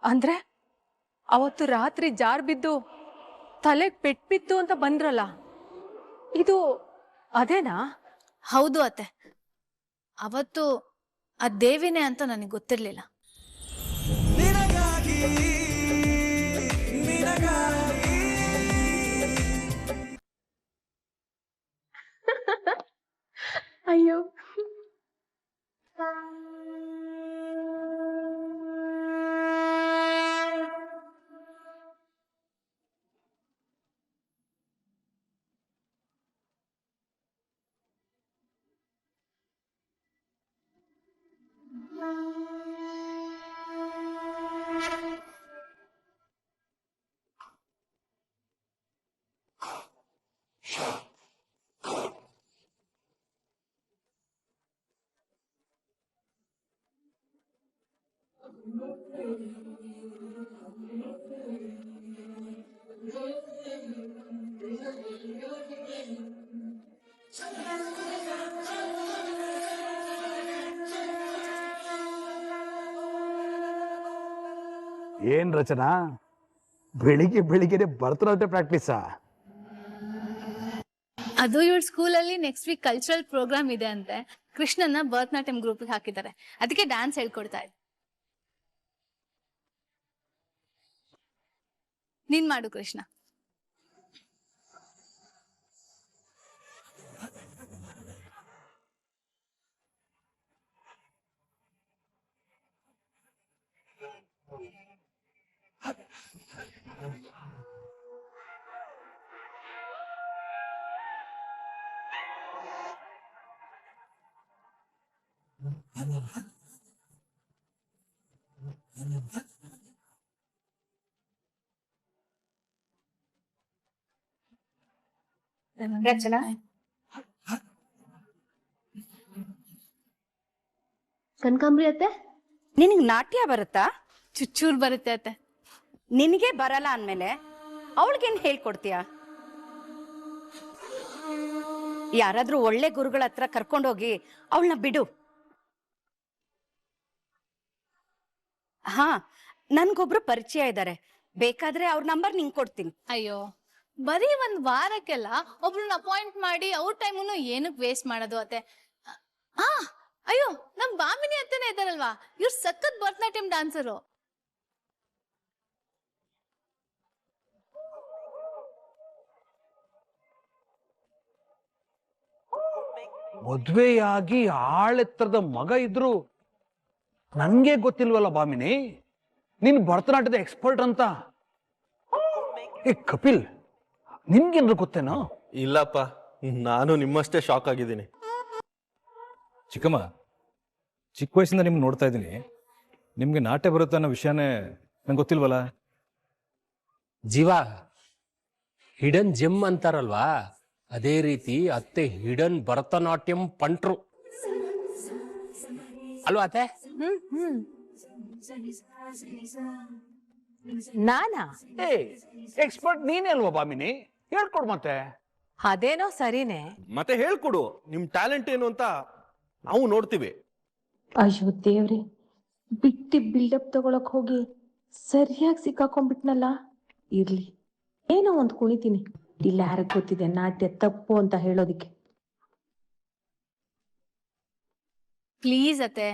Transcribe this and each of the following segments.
ಅಂದ್ರೆ ಅವತ್ತು ರಾತ್ರಿ ಜಾರ್ ಬಿದ್ದು ತಲೆಗೆ ಪೆಟ್ಟು ಬಿತ್ತು ಅಂತ ಬಂದ್ರಲ್ಲ, ಇದು ಅದೇನಾ? ಹೌದು ಅತ್ತೆ, ಅವತ್ತು ಆ ದೇವಿನೇ ಅಂತ ನನಗೆ ಗೊತ್ತಿರ್ಲಿಲ್ಲ. ಅಯ್ಯೋ, ಏನ್ ರಚನಾ, ಬೆಳಿಗ್ಗೆ ಬೆಳಿಗ್ಗೆನೆ ಭರತನಾಟ್ಯ ಪ್ರಾಕ್ಟೀಸಾ? ಅದು ಇವಳ ಸ್ಕೂಲಲ್ಲಿ ನೆಕ್ಸ್ಟ್ ವೀಕ್ ಕಲ್ಚರಲ್ ಪ್ರೋಗ್ರಾಮ್ ಇದೆ ಅಂತೆ. ಕೃಷ್ಣನ್ನ ಭರತನಾಟ್ಯಂ ಗ್ರೂಪ್ ಹಾಕಿದ್ದಾರೆ, ಅದಕ್ಕೆ ಡ್ಯಾನ್ಸ್ ಹೇಳ್ಕೊಡ್ತಾ ಇದ್ದೆ. ನೀನ್ ಮಾಡು ಕೃಷ್ಣ. ರಚನಾ, ಕನಕಾಂಬರಿ ಅತ್ತೆ, ನಿನಗೆ ನಾಟ್ಯ ಬರುತ್ತಾ? ಚುಚ್ಚೂರ್ ಬರುತ್ತೆ ಅತ್ತೆ. ನಿನಗೆ ಬರಲ್ಲ ಅಂದಮೇಲೆ ಅವಳಿಗೇನು ಹೇಳ್ಕೊಡ್ತೀಯ? ಯಾರಾದ್ರೂ ಒಳ್ಳೆ ಗುರುಗಳ ಹತ್ರ ಕರ್ಕೊಂಡೋಗಿ ಅವಳನ್ನ ಬಿಡು. ಹಾ, ನನ್ಗೊಬ್ರು ಪರಿಚಯ ಇದ್ದಾರೆ, ಬೇಕಾದ್ರೆ ಅವ್ರ ನಂಬರ್ ನಿಂಗೆ ಕೊಡ್ತೀನಿ. ಅಯ್ಯೋ, ಬರೀ ಒಂದ್ ವಾರಕ್ಕೆಲ್ಲ ಒಬ್ರನ್ನ ಅಪಾಯಿಂಟ್ ಮಾಡಿ ಅವ್ರ ಟೈಮನ್ನು ಏನಕ್ಕೆ ವೇಸ್ಟ್ ಮಾಡೋದು ಅತ್ತೆ? ಹಾ, ಅಯ್ಯೋ, ನಮ್ ಬಾಮಿನಿ ಅತ್ತನೇ ಇದ್ದಾರಲ್ವಾ, ಇವ್ರು ಸಖತ್ ಭರತನಾಟ್ಯಂ ಡಾನ್ಸರು. ಮದ್ವೆಯಾಗಿ ಆಳೆತ್ತರದ ಮಗ ಇದ್ರು ನನ್ಗೆ ಗೊತ್ತಿಲ್ವಲ್ಲ ಬಾಮಿನಿ, ನೀನ್ ಭರತನಾಟ್ಯದ ಎಕ್ಸ್ಪರ್ಟ್ ಅಂತ. ಏ ಕಪಿಲ್, ನಿನ್ಗೇನ್ರು ಗೊತ್ತೇನೋ? ಇಲ್ಲಪ್ಪ, ನಾನು ನಿಮ್ಮಷ್ಟೇ ಶಾಕ್ ಆಗಿದ್ದೀನಿ. ಚಿಕ್ಕಮ್ಮ, ಚಿಕ್ಕ ವಯಸ್ಸಿಂದ ನಿಮ್ಗೆ ನೋಡ್ತಾ ಇದ್ದೀನಿ, ನಿಮಗೆ ನಾಟ್ಯ ಬರುತ್ತೆ ಅನ್ನೋ ವಿಷಯನೇ ನಂಗೆ ಗೊತ್ತಿಲ್ವಲ್ಲ. ಜೀವ ಹಿಡನ್ ಜೆಮ್ ಅಂತಾರಲ್ವಾ, ಅದೇ ರೀತಿ ಅತ್ತೆ ಹಿಡನ್ ಭರತನಾಟ್ಯಂ ಪಂಟ್ರು ಅಲ್ವಾ ಅತ್ತೆ? ನಾನಾ? ಏ ಎಕ್ಸ್ಪರ್ಟ್ ನೀನೇ ಅಲ್ವಾ ಬಾಮಿನಿ, ಹೇಳ್ಕೊಡ್ ಮತ್ತೆ. ಅದೇನೋ ಸರಿನೇ. ಮತ್ತೆ ಹೇಳ್ಕೊಡು, ನಿಮ್ ಟ್ಯಾಲೆಂಟ್ ಏನು ಅಂತ ನಾವು ನೋಡ್ತೀವಿ. ಅಯ್ಯೋ ದೇವ್ರೆ, ಬಿಟ್ಟಿ ಬಿಲ್ಡಪ್ ತಗೊಳಕ್ ಹೋಗಿ ಸರಿಯಾಗಿ ಸಿಕ್ಕಾಕೊಂಡ್ಬಿಟ್ನಲ್ಲ. ಇರ್ಲಿ, ಏನೋ ಒಂದು ಕುಣಿತೀನಿ. ಇಲ್ಲ ಯಾರಿಗೆ ಗೊತ್ತಿದೆ ನಾಟ್ಯ ತಪ್ಪು ಅಂತ ಹೇಳೋದಿಕ್ಕೆ. ಪ್ಲೀಸ್ ಅತ್ತೆ,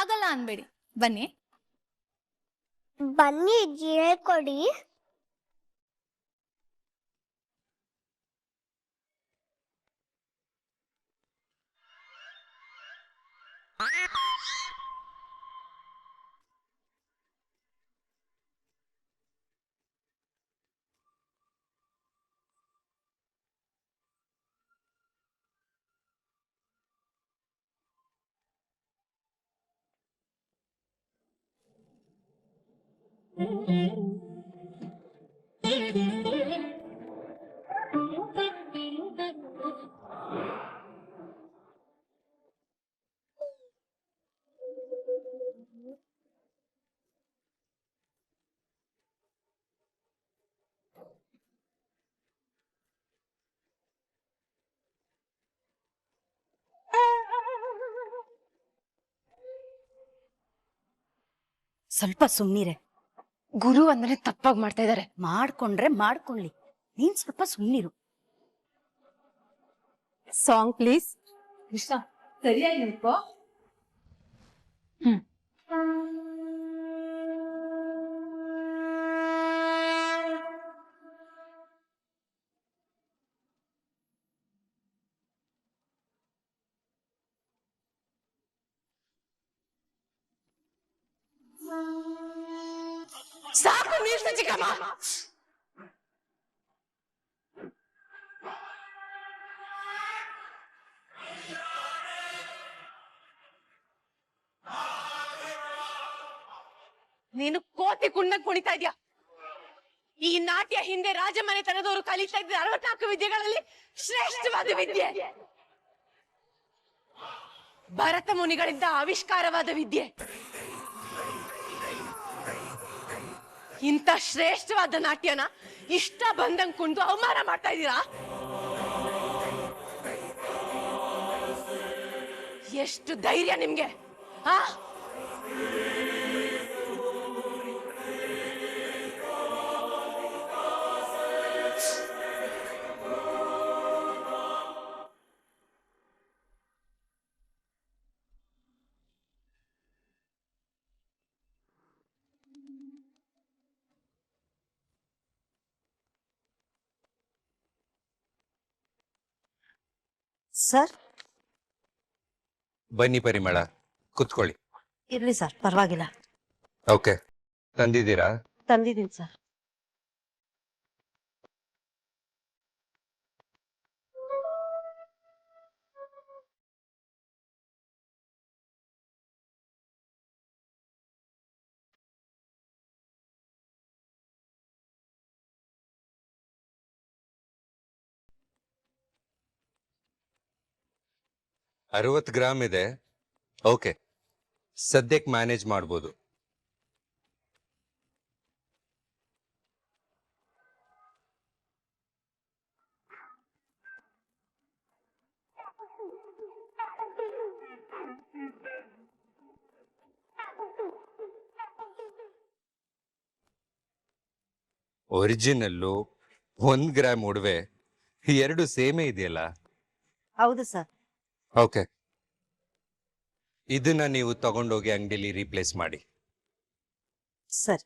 ಆಗಲ್ಲ ಅನ್ಬೇಡಿ, ಬನ್ನಿ. ಬನ್ನಿ ಹೇಳ್ಕೊಡಿ. ಸ್ವಲ್ಪ ಸುಮ್ಮನಿರೆ. ಗುರು ಅಂದ್ರೆ ತಪ್ಪಾಗಿ ಮಾಡ್ತಾ ಇದ್ದಾರೆ. ಮಾಡ್ಕೊಂಡ್ರೆ ಮಾಡ್ಕೊಳ್ಳಿ, ನೀನ್ ಸ್ವಲ್ಪ ಸುಮ್ಮನಿರು. Song please. ಕೃಷ್ಣ ಸರಿಯಾಗಿ ನಿಂತ್ಕೋ. ಸಾಕು ನಿಲ್ಸು ಚಿಕ್ಕಮ್ಮ. ನೀನು ಕೋತಿ ಕುಂಡಂಗ್ ಕುಣಿತಾ ಇದ್ಯಾ. ಈ ನಾಟ್ಯ ಹಿಂದೆ ರಾಜಮನೆತನದವರು ಕಲಿತಾ ಇದ್ದ 64 ವಿದ್ಯೆಗಳಲ್ಲಿ ಶ್ರೇಷ್ಠವಾದ ವಿದ್ಯೆ, ಭರತ ಮುನಿಗಳಿಂದ ಆವಿಷ್ಕಾರವಾದ ವಿದ್ಯೆ. ಇಂಥ ಶ್ರೇಷ್ಠವಾದ ನಾಟ್ಯನ ಇಷ್ಟ ಬಂದಂಗ್ ಕುಂದು ಅವಮಾನ ಮಾಡ್ತಾ ಇದ್ದೀರಾ. ಎಷ್ಟು ಧೈರ್ಯ ನಿಮ್ಗೆ? ಆ ಸರ್ ಬನ್ನಿ ಪರಿಮಳ, ಕುತ್ಕೊಳ್ಳಿ. ಇರ್ಲಿ ಸರ್, ಪರವಾಗಿಲ್ಲ. ಓಕೆ, ತಂದಿದ್ದೀರಾ? ತಂದಿದ್ದೀನಿ ಸರ್. $60 ಗ್ರಾಮ್ ಇದೆ. ಓಕೆ, ಸದ್ಯಕ್ಕೆ ಮ್ಯಾನೇಜ್ ಮಾಡ್ಬೋದು. ಒರಿಜಿನಲ್ಲು 1 ಗ್ರಾಮ್ ಒಡವೆ, 2 ಸೇಮೇ ಇದೆಯಲ್ಲ? ಹೌದು ಸರ್. ಓಕೆ, ಇದನ್ನ ನೀವು ತಗೊಂಡೋಗಿ ಅಂಗಡಿಲಿ ರೀಪ್ಲೇಸ್ ಮಾಡಿ. ಸರ್,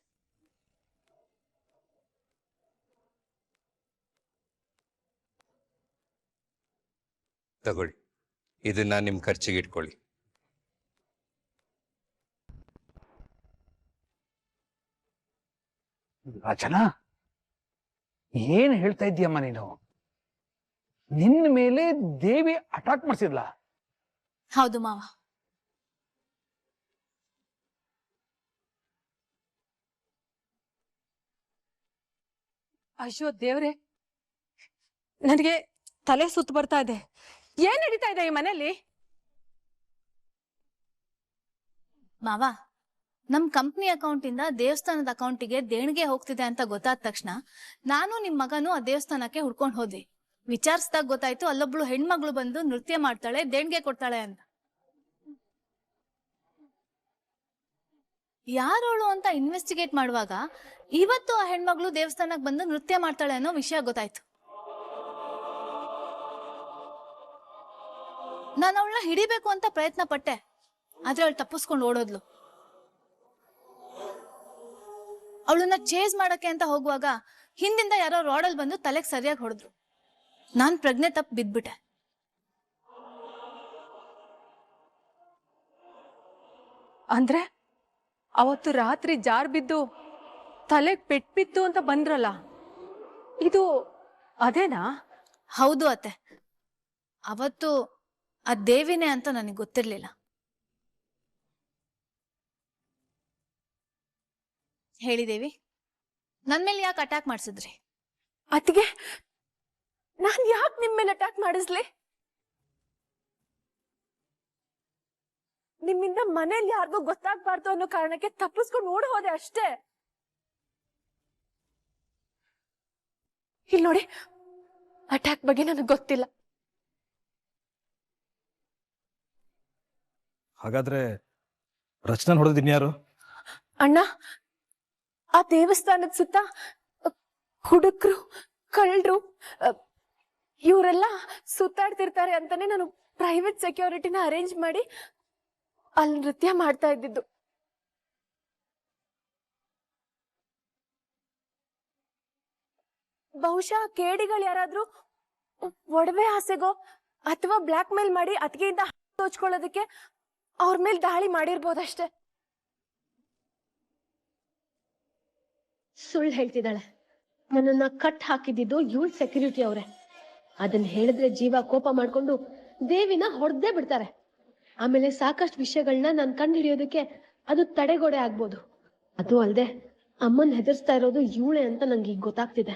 ತಗೊಳ್ಳಿ, ಇದನ್ನ ನಿಮ್ ಖರ್ಚಿಗೆ ಇಟ್ಕೊಳ್ಳಿ. ರಾಜನ, ಏನ್ ಹೇಳ್ತಾ ಇದ್ದೀಯಮ್ಮ ನೀನು? ನಿನ್ನ ಮೇಲೆ ದೇವಿ ಅಟ್ಯಾಕ್ ಮಾಡಿಸಿದ್ಲ? ಹೌದು ಮಾವ. ಅಯ್ಯೋ ದೇವ್ರೆ, ನನಗೆ ತಲೆ ಸುತ್ತು ಬರ್ತಾ ಇದೆ. ಏನ್ ನಡೀತಾ ಇದೆ ಈ ಮನೆಯಲ್ಲಿ? ಮಾವ, ನಮ್ ಕಂಪ್ನಿ ಅಕೌಂಟ್ ಇಂದ ದೇವಸ್ಥಾನದ ಅಕೌಂಟಿಗೆ ದೇಣಿಗೆ ಹೋಗ್ತಿದೆ ಅಂತ ಗೊತ್ತಾದ ತಕ್ಷಣ ನಾನು ನಿಮ್ ಮಗನು ಆ ದೇವಸ್ಥಾನಕ್ಕೆ ಹುಡ್ಕೊಂಡ್ ಹೋದ್ವಿ. ವಿಚಾರಿಸಿದಾಗ ಗೊತ್ತಾಯ್ತು ಅಲ್ಲೊಬ್ಳು ಹೆಣ್ಮಗಳು ಬಂದು ನೃತ್ಯ ಮಾಡ್ತಾಳೆ, ದೇಣಿಗೆ ಕೊಡ್ತಾಳೆ ಅಂತ. ಯಾರೋಳು ಅಂತ ಇನ್ವೆಸ್ಟಿಗೇಟ್ ಮಾಡುವಾಗ ಇವತ್ತು ಆ ಹೆಣ್ಮಗಳು ದೇವಸ್ಥಾನಕ್ಕೆ ಬಂದು ನೃತ್ಯ ಮಾಡ್ತಾಳೆ ಅನ್ನೋ ವಿಷಯ ಗೊತ್ತಾಯ್ತು. ನಾನು ಅವಳನ್ನ ಹಿಡಿಬೇಕು ಅಂತ ಪ್ರಯತ್ನ ಪಟ್ಟೆ, ಆದ್ರೆ ಅವಳು ತಪ್ಪಿಸ್ಕೊಂಡು ಓಡೋದ್ಲು. ಅವಳನ್ನ ಚೇಸ್ ಮಾಡಕ್ಕೆ ಅಂತ ಹೋಗುವಾಗ ಹಿಂದಿಂದ ಯಾರೋ ರೋಡಲ್ಲಿ ಬಂದು ತಲೆಗೆ ಸರಿಯಾಗಿ ಹೊಡೆದ್ರು. ನಾನ್ ಪ್ರಜ್ಞೆ ತಪ್ಪು ಬಿದ್ಬಿಟ್ಟೆ. ಅಂದ್ರೆ ಅವತ್ತು ರಾತ್ರಿ ಜಾರ್ ಬಿದ್ದು ತಲೆಗ್ ಪೆಟ್ ಬಿತ್ತು ಅಂತ ಬಂದ್ರಲ್ಲ, ಇದು ಅದೇನಾ? ಹೌದು ಅತ್ತೆ, ಅವತ್ತು ಆ ದೇವಿನೇ ಅಂತ ನನಗೆ ಗೊತ್ತಿರ್ಲಿಲ್ಲ. ಹೇಳಿ ದೇವಿ, ನನ್ ಮೇಲೆ ಯಾಕೆ ಅಟ್ಯಾಕ್ ಮಾಡಿಸಿದ್ರಿ? ಅತ್ತಿಗೆ, ನಾನ್ ಯಾಕೆ ನಿಮ್ ಮೇಲೆ ಅಟ್ಯಾಕ್ ಮಾಡಿಸ್ಲಿ? ನಿಮ್ಮಿಂದ ಮನೇಲಿ ಯಾರಿಗೂ ಗೊತ್ತಾಗ್ಬಾರ್ದು ಅನ್ನೋ ಕಾರಣಕ್ಕೆ ತಪ್ಪಿಸ್ಕೊಂಡು ಓಡ್ ಹೋದೆ ಅಷ್ಟೇ. ಇಲ್ಲಿ ನೋಡಿ, ಅಟ್ಯಾಕ್ ಬಗ್ಗೆ ನನಗೆ ಗೊತ್ತಿಲ್ಲ. ಹಾಗಾದ್ರೆ ರಚನಾ ಹೊಡೆದಿನ್ಯಾರು? ಅಣ್ಣ, ಆ ದೇವಸ್ಥಾನದ ಸುತ್ತ ಹುಡುಗರು ಕಳ್ಳರು ಇವರೆಲ್ಲ ಸುತ್ತಾಡ್ತಿರ್ತಾರೆ ಅಂತಾನೆ ನಾನು ಪ್ರೈವೇಟ್ ಸೆಕ್ಯೂರಿಟಿನ ಅರೇಂಜ್ ಮಾಡಿ ಅಲ್ಲಿ ನೃತ್ಯ ಮಾಡ್ತಾ ಇದ್ದಿದ್ದು. ಬಹುಶಃ ಕೇಡಿಗಳು ಯಾರಾದ್ರೂ ಒಡವೆ ಆಸೆಗೋ ಅಥವಾ ಬ್ಲಾಕ್ ಮೇಲ್ ಮಾಡಿ ಅತಿಗೆಯಿಂದ ದೋಚ್ಕೊಳ್ಳೋದಕ್ಕೆ ಅವ್ರ ಮೇಲೆ ದಾಳಿ ಮಾಡಿರ್ಬೋದಷ್ಟೇ. ಸುಳ್ಳು ಹೇಳ್ತಿದ್ದಾಳೆ. ನನ್ನನ್ನ ಕಟ್ ಹಾಕಿದ್ದು ಇವಳು ಸೆಕ್ಯೂರಿಟಿ ಅವರೇ. ಅದನ್ನ ಹೇಳಿದ್ರೆ ಜೀವ ಕೋಪ ಮಾಡ್ಕೊಂಡು ದೇವಿನ ಹೊಡೆದೇ ಬಿಡ್ತಾರೆ. ಆಮೇಲೆ ಸಾಕಷ್ಟು ವಿಷಯಗಳನ್ನ ನಾನು ಕಂಡು ಹಿಡಿಯೋದಕ್ಕೆ ಅದು ತಡೆಗೋಡೆ ಆಗ್ಬೋದು. ಅದು ಅಲ್ಲದೆ ಅಮ್ಮನ್ ಹೆದರ್ಸ್ತಾ ಇರೋದು ಇವಳೆ ಅಂತ ನಂಗೆ ಈಗ ಗೊತ್ತಾಗ್ತಿದೆ.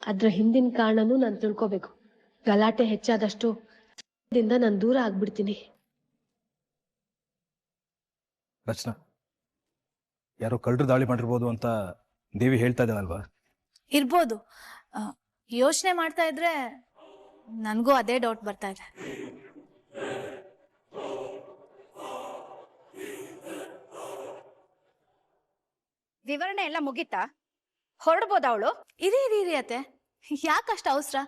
ಅದ್ರ ಹಿಂದಿನ ಕಾರಣನೂ ನಾನು ತಿಳ್ಕೋಬೇಕು. ಗಲಾಟೆ ಹೆಚ್ಚಾದಷ್ಟು ನಾನು ದೂರ ಆಗ್ಬಿಡ್ತೀನಿ. ರಚನಾ, ಯಾರೋ ಕಳ್ಳರು ದಾಳಿ ಮಾಡಿರ್ಬೋದು ಅಂತ ದೇವಿ ಹೇಳ್ತಾ ಇದ್ದಾಳಲ್ವಾ? ಇರ್ಬೋದು. ಯೋಚನೆ ಮಾಡ್ತಾ ಇದ್ರೆ ನನಗೂ ಅದೇ ಡೌಟ್ ಬರ್ತಾ ಇದೆ. ವಿವರಣೆ ಎಲ್ಲ ಮುಗೀತಾ? ಹೊರಡ್ಬೋದ ಅವಳು? ಇರಿ ಇರಿ ಇರಿ ಅತ್ತೆ, ಯಾಕಷ್ಟ ಅವಸರ?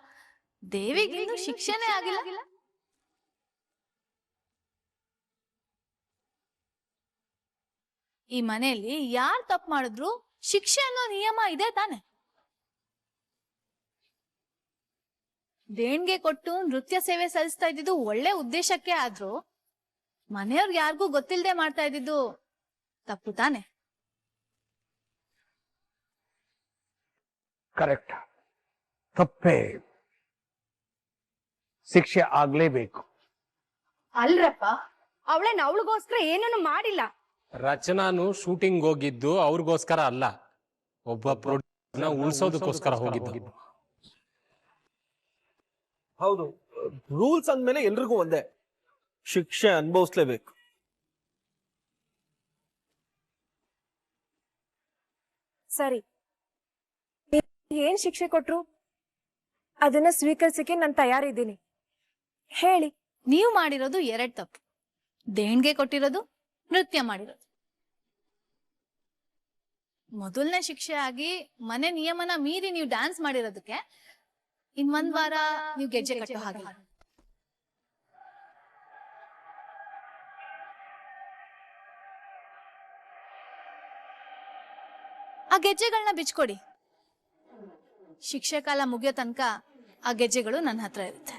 ದೇವಿಗಿನ್ನೂ ಶಿಕ್ಷೆನೇ ಆಗಿಲ್ಲ. ಈ ಮನೆಯಲ್ಲಿ ಯಾರು ತಪ್ಪು ಮಾಡಿದ್ರು ಶಿಕ್ಷೆ ಅನ್ನೋ ನಿಯಮ ಇದೆ ತಾನೆ. ದೇಣಿಗೆ ಕೊಟ್ಟು ನೃತ್ಯ ಸೇವೆ ಸಲ್ಲಿಸ್ತಾ ಇದ್ದಿದ್ದು ಒಳ್ಳೆ ಉದ್ದೇಶಕ್ಕೆ ಆದ್ರೂ ಮನೆಯವ್ರಿಗೆ ಯಾರಿಗೂ ಗೊತ್ತಿಲ್ಲದೆ ಮಾಡ್ತಾ ಇದ್ದಿದ್ದು ತಪ್ಪು ತಾನೆ. ಕರೆಕ್ಟ್, ತಪ್ಪೇ, ಶಿಕ್ಷೆ ಆಗ್ಲೇಬೇಕು. ಅಲ್ರಪ್ಪ, ಅವಳೇನ್ ಅವಳಿಗೋಸ್ಕರ ಏನನ್ನು ಮಾಡಿಲ್ಲ. ರಚನಾನು ಶೂಟಿಂಗ್ ಹೋಗಿದ್ದು ಅವ್ರಿಗೋಸ್ಕರ ಅಲ್ಲ, ಒಬ್ಬ ಪ್ರೊಡ್ಯೂಸರ್ನ ಉಳಿಸೋದಕ್ಕೋಸ್ಕರ ಹೋಗಿದ್ದು. ಹೌದು, ರೂಲ್ಸ್ ಅಂದ್ಮೇಲೆ ಎಲ್ರಿಗೂ ಒಂದೇ, ಶಿಕ್ಷೆ ಅನುಭವಿಸ್ಲೇಬೇಕು. ಸರಿ, ಏನ್ ಶಿಕ್ಷೆ ಕೊಟ್ರು ಅದನ್ನ ಸ್ವೀಕರಿಸಕ್ಕೆ ನಾನು ತಯಾರಿದ್ದೀನಿ. ಹೇಳಿ. ನೀವು ಮಾಡಿರೋದು 2 ತಪ್ಪು. ದೇಣಿಗೆ ಕೊಟ್ಟಿರೋದು, ನೃತ್ಯ ಮಾಡಿರೋದು. ಮೊದಲನೇ ಶಿಕ್ಷೆ ಆಗಿ ಮನೆ ನಿಯಮನ ಮೀರಿ ನೀವು ಡ್ಯಾನ್ಸ್ ಮಾಡಿರೋದಕ್ಕೆ ಇನ್ನೊಂದ್ ವಾರ ನೀವು ಗೆಜ್ಜೆ ಕಟ್ಟೋ ಹಾಗೆ. ಆ ಗೆಜ್ಜೆಗಳನ್ನ ಬಿಚ್ಕೊಡಿ. ಶಿಕ್ಷೆ ಕಾಲ ಮುಗಿಯೋ ತನಕ ಆ ಗೆಜ್ಜೆಗಳು ನನ್ನ ಹತ್ರ ಇರುತ್ತೆ.